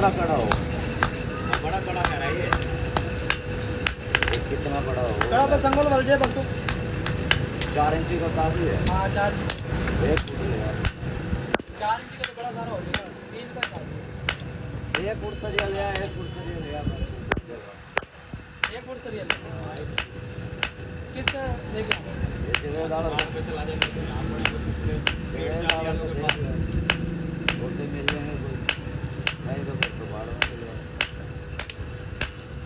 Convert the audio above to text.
ज़्यादा कड़ा हो। बड़ा कड़ा कह रहा है ये। कितना बड़ा हो? कड़ा पे संगल वाल जाए बस तो 4 इंची का काफी है। हाँ 4 एक फुट ले यार। 4 इंच का तो बड़ा सारा हो जाएगा 3 का चाहिए। एक फुट सरिया ले आया, एक फुट सरिया ले आया। 1 फुट सरिया किस लेके ये जिम्मेदार पे चला जाएगा।